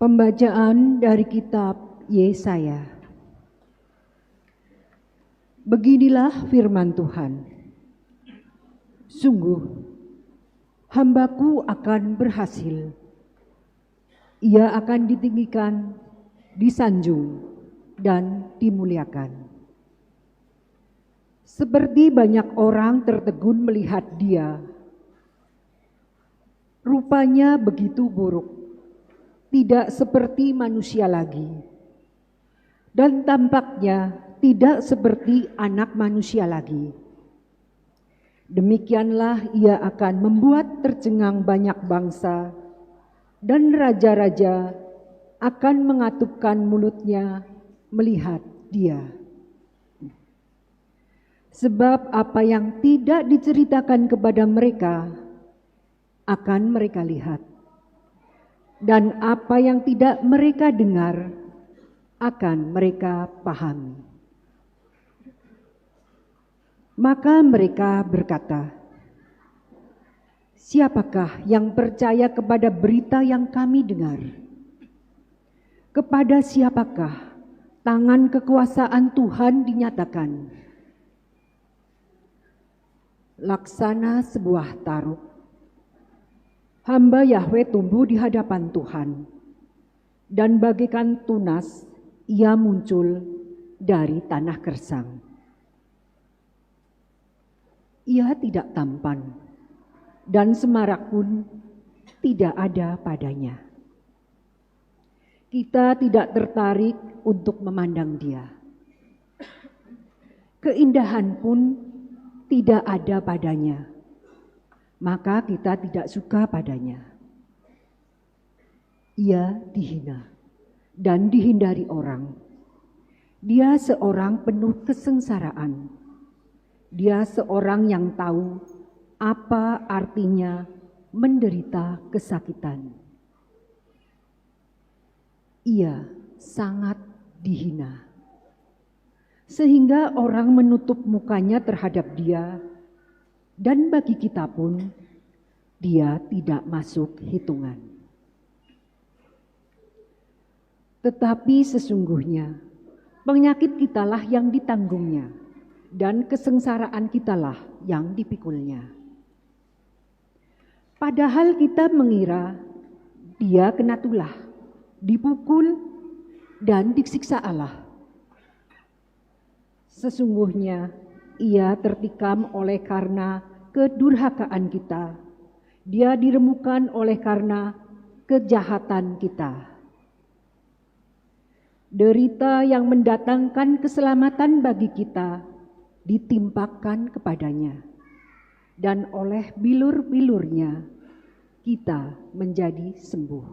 Pembacaan dari kitab Yesaya. Beginilah firman Tuhan. Sungguh, hambaku akan berhasil. Ia akan ditinggikan, disanjung, dan dimuliakan. Seperti banyak orang tertegun melihat dia, rupanya begitu buruk, tidak seperti manusia lagi, dan tampaknya tidak seperti anak manusia lagi. Demikianlah ia akan membuat tercengang banyak bangsa, dan raja-raja akan mengatupkan mulutnya melihat dia. Sebab apa yang tidak diceritakan kepada mereka akan mereka lihat, dan apa yang tidak mereka dengar akan mereka pahami. Maka mereka berkata, siapakah yang percaya kepada berita yang kami dengar? Kepada siapakah tangan kekuasaan Tuhan dinyatakan? Laksana sebuah taruk, hamba Yahweh tumbuh di hadapan Tuhan, dan bagaikan tunas ia muncul dari tanah gersang. Ia tidak tampan, dan semarak pun tidak ada padanya. Kita tidak tertarik untuk memandang dia. Keindahan pun tidak ada padanya, maka kita tidak suka padanya. Ia dihina dan dihindari orang. Dia seorang penuh kesengsaraan. Dia seorang yang tahu apa artinya menderita kesakitan. Ia sangat dihina, sehingga orang menutup mukanya terhadap dia, dan bagi kita pun dia tidak masuk hitungan. Tetapi sesungguhnya penyakit kitalah yang ditanggungnya, dan kesengsaraan kitalah yang dipikulnya. Padahal kita mengira dia kena tulah, dipukul, dan disiksa Allah. Sesungguhnya ia tertikam oleh karena kedurhakaan kita, dia diremukkan oleh karena kejahatan kita. Derita yang mendatangkan keselamatan bagi kita ditimpakan kepadanya, dan oleh bilur-bilurnya kita menjadi sembuh.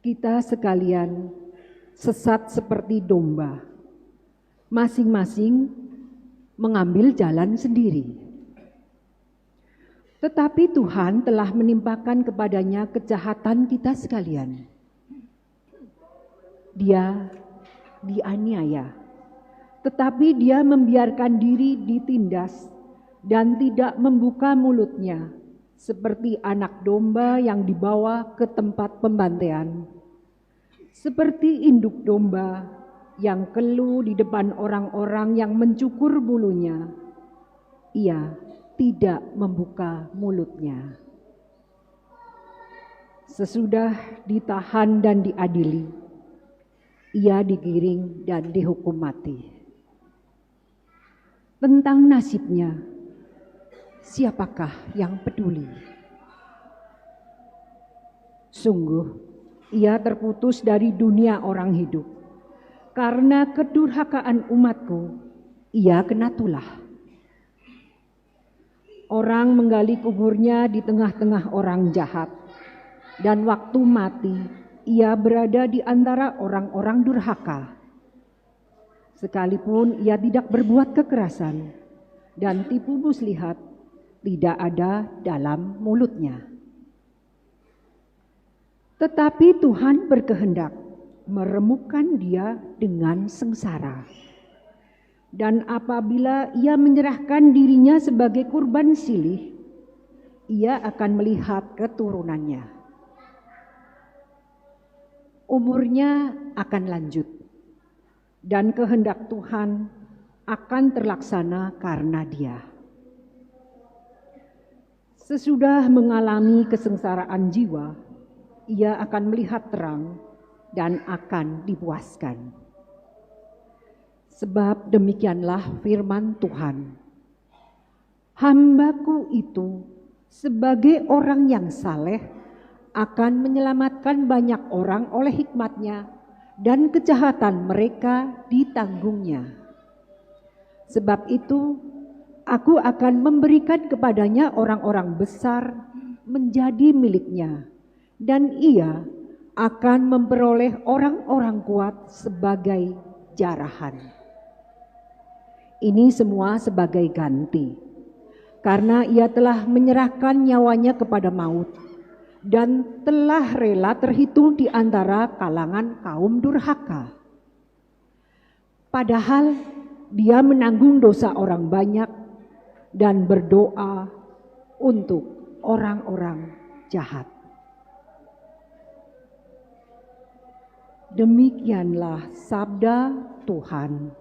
Kita sekalian sesat seperti domba, masing-masing mengambil jalan sendiri. Tetapi Tuhan telah menimpakan kepadanya kejahatan kita sekalian. Dia dianiaya, tetapi dia membiarkan diri ditindas dan tidak membuka mulutnya, seperti anak domba yang dibawa ke tempat pembantaian, seperti induk domba yang keluh di depan orang-orang yang mencukur bulunya. Ia tidak membuka mulutnya. Sesudah ditahan dan diadili, ia digiring dan dihukum mati. Tentang nasibnya, siapakah yang peduli? Sungguh, ia terputus dari dunia orang hidup. Karena kedurhakaan umatku, ia kena tulah. Orang menggali kuburnya di tengah-tengah orang jahat, dan waktu mati, ia berada di antara orang-orang durhaka. Sekalipun ia tidak berbuat kekerasan, dan tipu muslihat tidak ada dalam mulutnya. Tetapi Tuhan berkehendak meremukkan dia dengan sengsara. Dan apabila ia menyerahkan dirinya sebagai kurban silih, ia akan melihat keturunannya. umurnya akan lanjut, dan kehendak Tuhan akan terlaksana karena dia. Sesudah mengalami kesengsaraan jiwa, ia akan melihat terang dan akan dipuaskan. Sebab demikianlah firman Tuhan. Hambaku itu sebagai orang yang saleh akan menyelamatkan banyak orang oleh hikmatnya, dan kejahatan mereka ditanggungnya. Sebab itu aku akan memberikan kepadanya orang-orang besar menjadi miliknya, dan ia akan memperoleh orang-orang kuat sebagai jarahan. Ini semua sebagai ganti, karena ia telah menyerahkan nyawanya kepada maut dan telah rela terhitung di antara kalangan kaum durhaka. Padahal dia menanggung dosa orang banyak dan berdoa untuk orang-orang jahat. Demikianlah sabda Tuhan.